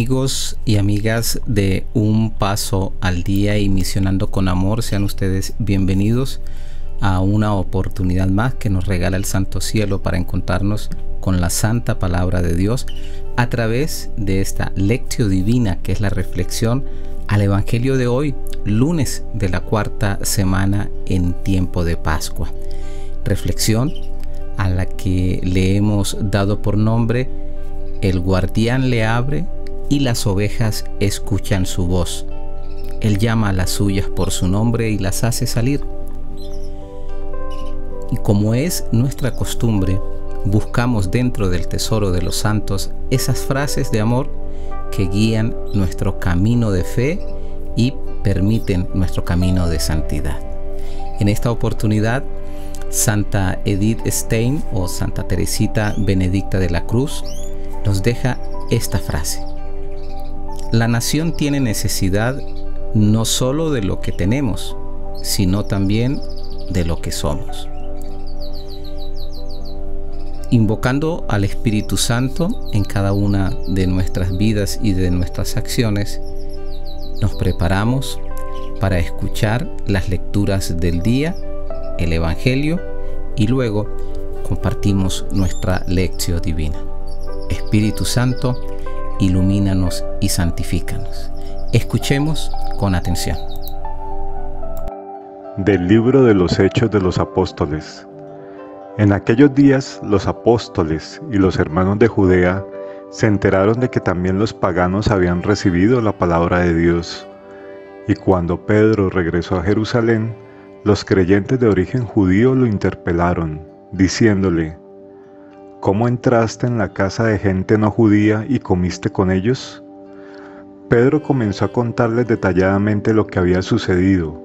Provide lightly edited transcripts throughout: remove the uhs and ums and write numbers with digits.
Amigos y amigas de Un Paso al Día y Misionando con Amor, sean ustedes bienvenidos a una oportunidad más que nos regala el Santo Cielo para encontrarnos con la Santa Palabra de Dios a través de esta Lectio Divina, que es la reflexión al Evangelio de hoy, lunes de la cuarta semana en tiempo de Pascua. Reflexión a la que le hemos dado por nombre: el guardián le abre y las ovejas escuchan su voz. Él llama a las suyas por su nombre y las hace salir. Y como es nuestra costumbre, buscamos dentro del tesoro de los santos esas frases de amor que guían nuestro camino de fe y permiten nuestro camino de santidad. En esta oportunidad, Santa Edith Stein o Santa Teresita Benedicta de la Cruz nos deja esta frase: la nación tiene necesidad no solo de lo que tenemos, sino también de lo que somos. Invocando al Espíritu Santo en cada una de nuestras vidas y de nuestras acciones, nos preparamos para escuchar las lecturas del día, el Evangelio, y luego compartimos nuestra lección divina. Espíritu Santo, ilumínanos y santifícanos. Escuchemos con atención. Del libro de los Hechos de los Apóstoles. En aquellos días los apóstoles y los hermanos de Judea se enteraron de que también los paganos habían recibido la palabra de Dios. Y cuando Pedro regresó a Jerusalén, los creyentes de origen judío lo interpelaron, diciéndole: ¿cómo entraste en la casa de gente no judía y comiste con ellos? Pedro comenzó a contarles detalladamente lo que había sucedido.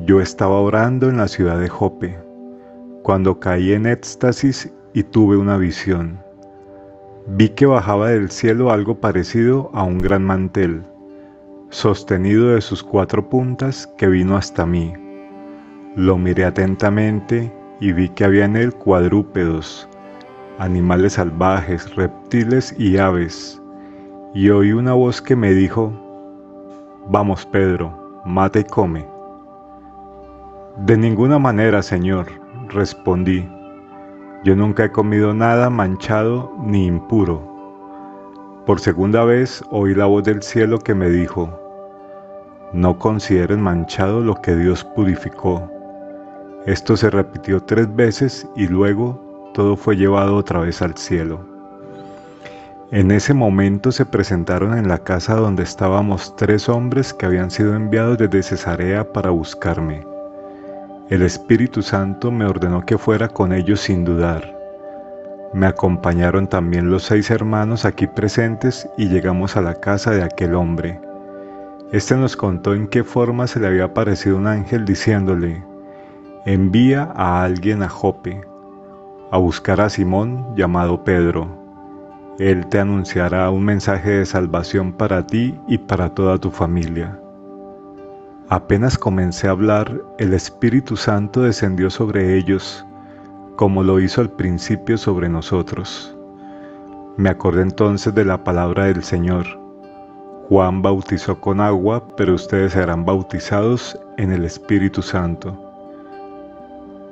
Yo estaba orando en la ciudad de Jope, cuando caí en éxtasis y tuve una visión. Vi que bajaba del cielo algo parecido a un gran mantel, sostenido de sus 4 puntas, que vino hasta mí. Lo miré atentamente y vi que había en él cuadrúpedos, animales salvajes, reptiles y aves, y oí una voz que me dijo: «Vamos, Pedro, mata y come». «De ninguna manera, Señor», respondí, «yo nunca he comido nada manchado ni impuro». Por segunda vez oí la voz del cielo que me dijo: «No consideres manchado lo que Dios purificó». Esto se repitió 3 veces y luego todo fue llevado otra vez al cielo. En ese momento se presentaron en la casa donde estábamos 3 hombres que habían sido enviados desde Cesarea para buscarme. El Espíritu Santo me ordenó que fuera con ellos sin dudar. Me acompañaron también los 6 hermanos aquí presentes y llegamos a la casa de aquel hombre. Este nos contó en qué forma se le había aparecido un ángel diciéndole: «Envía a alguien a Jope, a buscar a Simón llamado Pedro. Él te anunciará un mensaje de salvación para ti y para toda tu familia». Apenas comencé a hablar, el Espíritu Santo descendió sobre ellos, como lo hizo al principio sobre nosotros. Me acordé entonces de la palabra del Señor: Juan bautizó con agua, pero ustedes serán bautizados en el Espíritu Santo.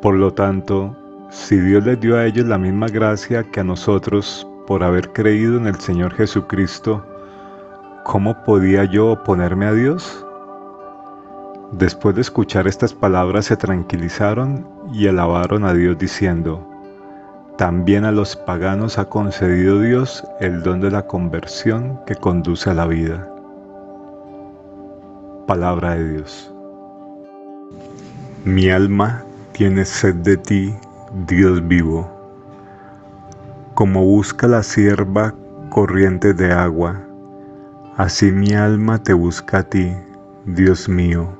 Por lo tanto, si Dios les dio a ellos la misma gracia que a nosotros por haber creído en el Señor Jesucristo, ¿cómo podía yo oponerme a Dios? Después de escuchar estas palabras se tranquilizaron y alabaron a Dios diciendo: también a los paganos ha concedido Dios el don de la conversión que conduce a la vida. Palabra de Dios. Mi alma tiene sed de ti, Dios vivo. Como busca la cierva corrientes de agua, así mi alma te busca a ti, Dios mío.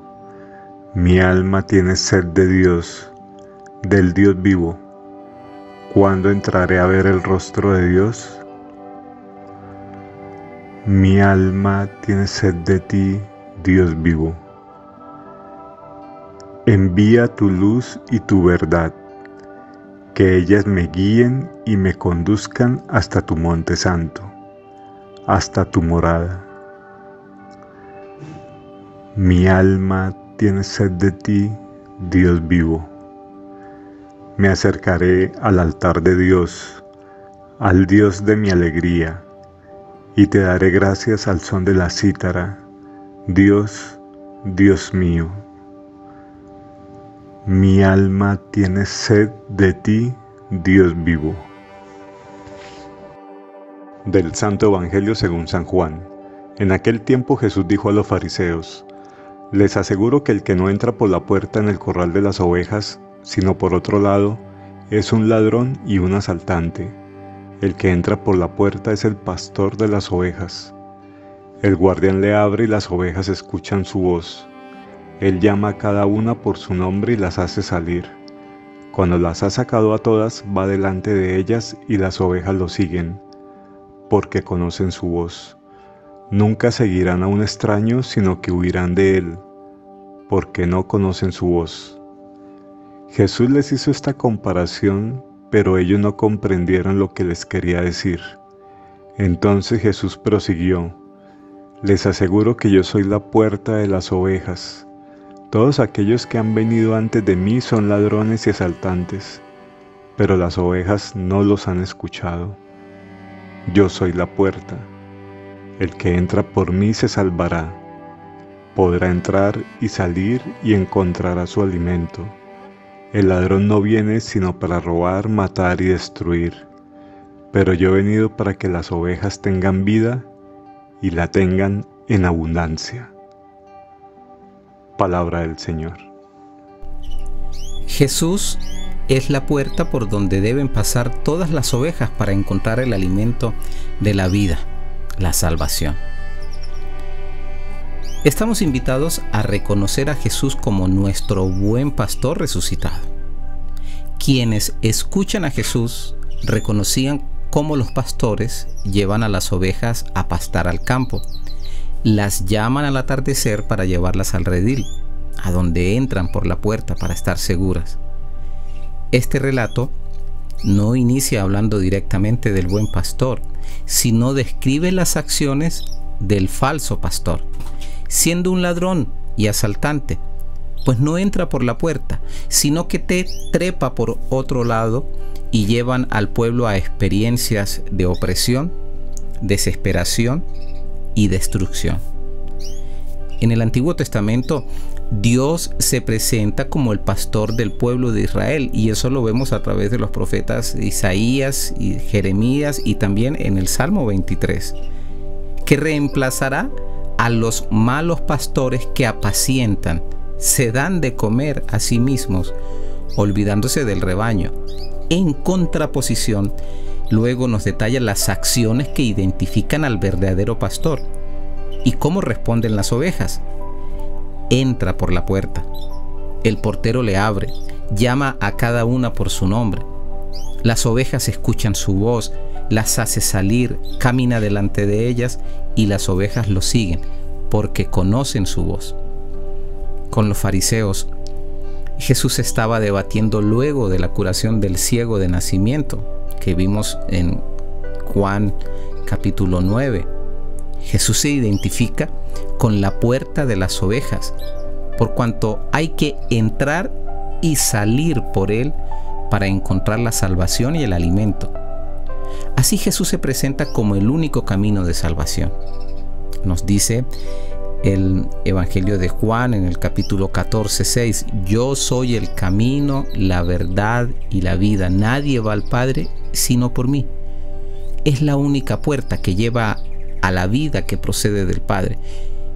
Mi alma tiene sed de Dios, del Dios vivo. ¿Cuándo entraré a ver el rostro de Dios? Mi alma tiene sed de ti, Dios vivo. Envía tu luz y tu verdad, que ellas me guíen y me conduzcan hasta tu monte santo, hasta tu morada. Mi alma tiene sed de ti, Dios vivo. Me acercaré al altar de Dios, al Dios de mi alegría, y te daré gracias al son de la cítara, Dios, Dios mío. Mi alma tiene sed de ti, Dios vivo. Del Santo Evangelio según San Juan. En aquel tiempo Jesús dijo a los fariseos: les aseguro que el que no entra por la puerta en el corral de las ovejas, sino por otro lado, es un ladrón y un asaltante. El que entra por la puerta es el pastor de las ovejas. El guardián le abre y las ovejas escuchan su voz. Él llama a cada una por su nombre y las hace salir. Cuando las ha sacado a todas, va delante de ellas y las ovejas lo siguen, porque conocen su voz. Nunca seguirán a un extraño, sino que huirán de él, porque no conocen su voz. Jesús les hizo esta comparación, pero ellos no comprendieron lo que les quería decir. Entonces Jesús prosiguió: les aseguro que yo soy la puerta de las ovejas. Todos aquellos que han venido antes de mí son ladrones y asaltantes, pero las ovejas no los han escuchado. Yo soy la puerta. El que entra por mí se salvará. Podrá entrar y salir y encontrará su alimento. El ladrón no viene sino para robar, matar y destruir. Pero yo he venido para que las ovejas tengan vida y la tengan en abundancia. Palabra del Señor. Jesús es la puerta por donde deben pasar todas las ovejas para encontrar el alimento de la vida, la salvación. Estamos invitados a reconocer a Jesús como nuestro buen pastor resucitado. Quienes escuchan a Jesús reconocían cómo los pastores llevan a las ovejas a pastar al campo. Las llaman al atardecer para llevarlas al redil, a donde entran por la puerta para estar seguras. Este relato no inicia hablando directamente del buen pastor, sino describe las acciones del falso pastor, siendo un ladrón y asaltante, pues no entra por la puerta, sino que te trepa por otro lado y llevan al pueblo a experiencias de opresión, desesperación y destrucción. En el Antiguo Testamento, Dios se presenta como el pastor del pueblo de Israel, y eso lo vemos a través de los profetas Isaías y Jeremías, y también en el Salmo 23, que reemplazará a los malos pastores que apacientan, se dan de comer a sí mismos, olvidándose del rebaño. En contraposición, luego nos detalla las acciones que identifican al verdadero pastor y cómo responden las ovejas. Entra por la puerta, el portero le abre, llama a cada una por su nombre. Las ovejas escuchan su voz, las hace salir, camina delante de ellas y las ovejas lo siguen porque conocen su voz. Con los fariseos, Jesús estaba debatiendo luego de la curación del ciego de nacimiento que vimos en Juan capítulo 9. Jesús se identifica con la puerta de las ovejas, por cuanto hay que entrar y salir por él para encontrar la salvación y el alimento. Así Jesús se presenta como el único camino de salvación. Nos dice el Evangelio de Juan en el capítulo 14:6: yo soy el camino, la verdad y la vida. Nadie va al Padre sino por mí. Es la única puerta que lleva a la vida que procede del Padre.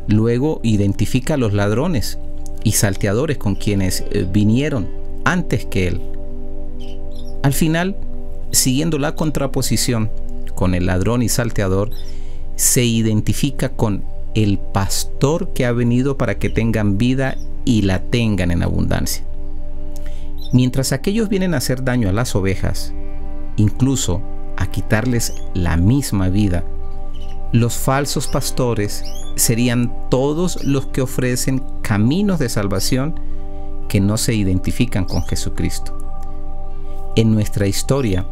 Luego identifica a los ladrones y salteadores con quienes vinieron antes que él. Al final, siguiendo la contraposición con el ladrón y salteador, se identifica con el pastor que ha venido para que tengan vida y la tengan en abundancia. Mientras aquellos vienen a hacer daño a las ovejas, incluso a quitarles la misma vida, los falsos pastores serían todos los que ofrecen caminos de salvación que no se identifican con Jesucristo. En nuestra historia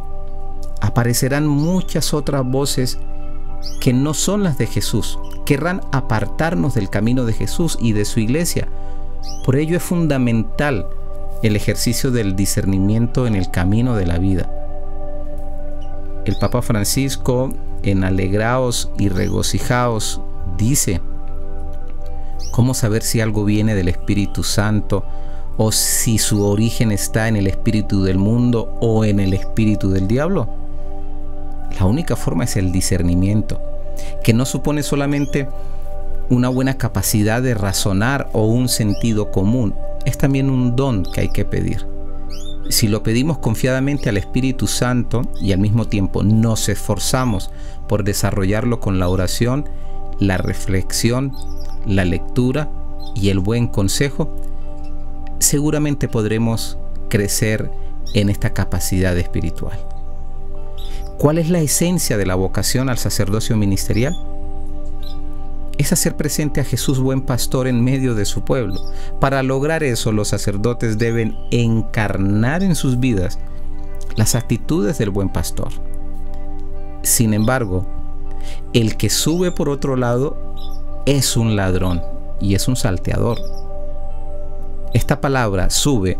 aparecerán muchas otras voces que no son las de Jesús. Querrán apartarnos del camino de Jesús y de su iglesia. Por ello es fundamental el ejercicio del discernimiento en el camino de la vida. El Papa Francisco, en Alegraos y Regocijaos, dice: ¿cómo saber si algo viene del Espíritu Santo o si su origen está en el espíritu del mundo o en el espíritu del diablo? La única forma es el discernimiento, que no supone solamente una buena capacidad de razonar o un sentido común, es también un don que hay que pedir. Si lo pedimos confiadamente al Espíritu Santo y al mismo tiempo nos esforzamos por desarrollarlo con la oración, la reflexión, la lectura y el buen consejo, seguramente podremos crecer en esta capacidad espiritual. ¿Cuál es la esencia de la vocación al sacerdocio ministerial? Es hacer presente a Jesús buen pastor en medio de su pueblo. Para lograr eso, los sacerdotes deben encarnar en sus vidas las actitudes del buen pastor. Sin embargo, el que sube por otro lado es un ladrón y es un salteador. Esta palabra sube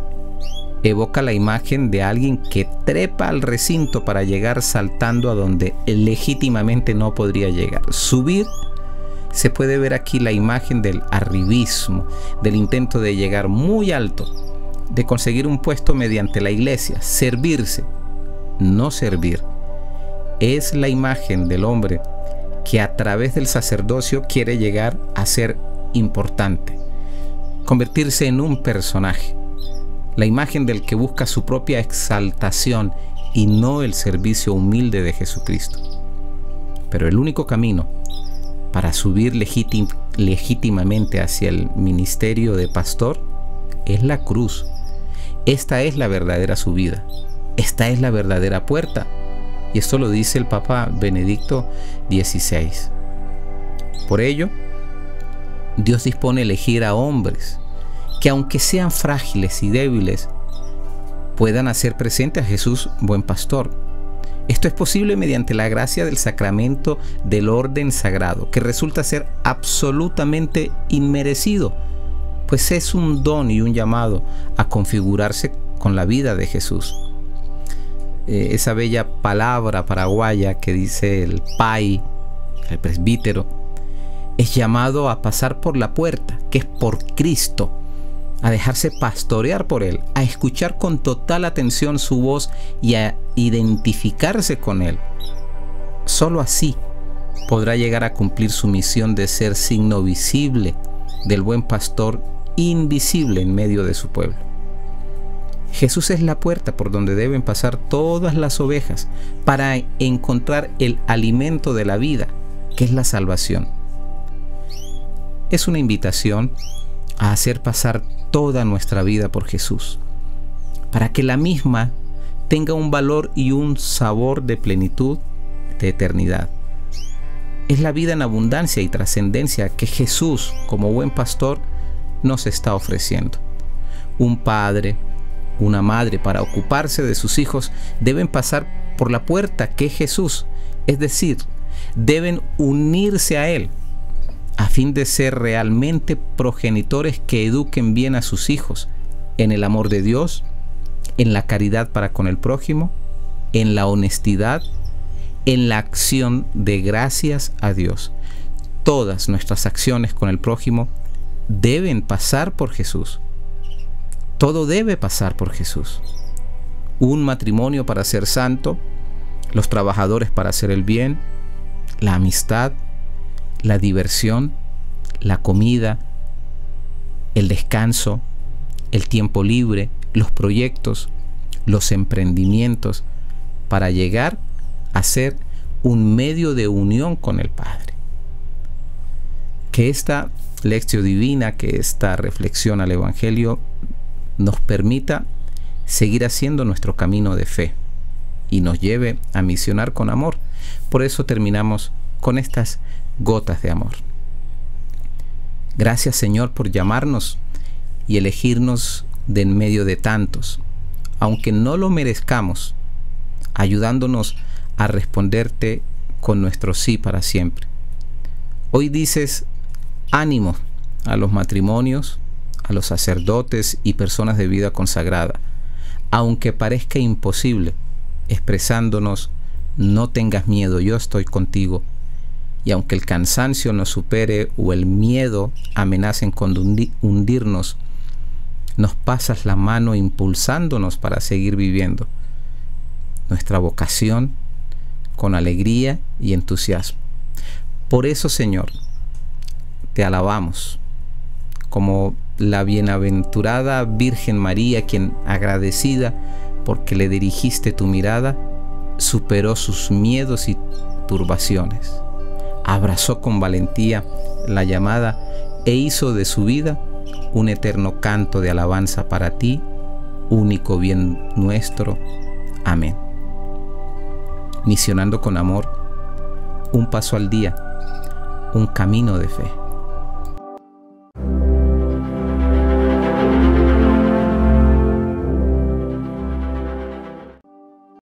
evoca la imagen de alguien que trepa al recinto para llegar saltando a donde legítimamente no podría llegar. Subir, se puede ver aquí la imagen del arribismo, del intento de llegar muy alto, de conseguir un puesto mediante la iglesia. Servirse, no servir, es la imagen del hombre que a través del sacerdocio quiere llegar a ser importante, convertirse en un personaje. La imagen del que busca su propia exaltación y no el servicio humilde de Jesucristo. Pero el único camino para subir legítimamente hacia el ministerio de pastor es la cruz. Esta es la verdadera subida. Esta es la verdadera puerta. Y esto lo dice el Papa Benedicto XVI. Por ello, Dios dispone elegir a hombres que, aunque sean frágiles y débiles, puedan hacer presente a Jesús buen pastor. Esto es posible mediante la gracia del sacramento del orden sagrado, que resulta ser absolutamente inmerecido, pues es un don y un llamado a configurarse con la vida de Jesús. Esa bella palabra paraguaya que dice el pai, el presbítero, es llamado a pasar por la puerta, que es por Cristo, a dejarse pastorear por Él, a escuchar con total atención su voz y a identificarse con Él. Solo así podrá llegar a cumplir su misión de ser signo visible del buen pastor invisible en medio de su pueblo. Jesús es la puerta por donde deben pasar todas las ovejas para encontrar el alimento de la vida, que es la salvación. Es una invitación a hacer pasar toda nuestra vida por Jesús, para que la misma tenga un valor y un sabor de plenitud, de eternidad. Es la vida en abundancia y trascendencia que Jesús, como buen pastor, nos está ofreciendo. Un padre, una madre, para ocuparse de sus hijos, deben pasar por la puerta que es Jesús, es decir, deben unirse a Él, a fin de ser realmente progenitores que eduquen bien a sus hijos en el amor de Dios, en la caridad para con el prójimo, en la honestidad, en la acción de gracias a Dios. Todas nuestras acciones con el prójimo deben pasar por Jesús. Todo debe pasar por Jesús. Un matrimonio para ser santo, los trabajadores para hacer el bien, la amistad, la diversión, la comida, el descanso, el tiempo libre, los proyectos, los emprendimientos, para llegar a ser un medio de unión con el Padre. Que esta lección divina, que esta reflexión al Evangelio nos permita seguir haciendo nuestro camino de fe y nos lleve a misionar con amor. Por eso terminamos con estas gotas de amor. Gracias, Señor, por llamarnos y elegirnos de en medio de tantos, aunque no lo merezcamos, ayudándonos a responderte con nuestro sí para siempre. Hoy dices ánimo a los matrimonios, a los sacerdotes y personas de vida consagrada, aunque parezca imposible, expresándonos: no tengas miedo, yo estoy contigo. Y aunque el cansancio nos supere o el miedo amenacen con hundirnos, nos pasas la mano impulsándonos para seguir viviendo nuestra vocación con alegría y entusiasmo. Por eso, Señor, te alabamos como la bienaventurada Virgen María, quien, agradecida porque le dirigiste tu mirada, superó sus miedos y turbaciones, abrazó con valentía la llamada e hizo de su vida un eterno canto de alabanza para ti, único bien nuestro. Amén. Misionando con amor, un paso al día, un camino de fe.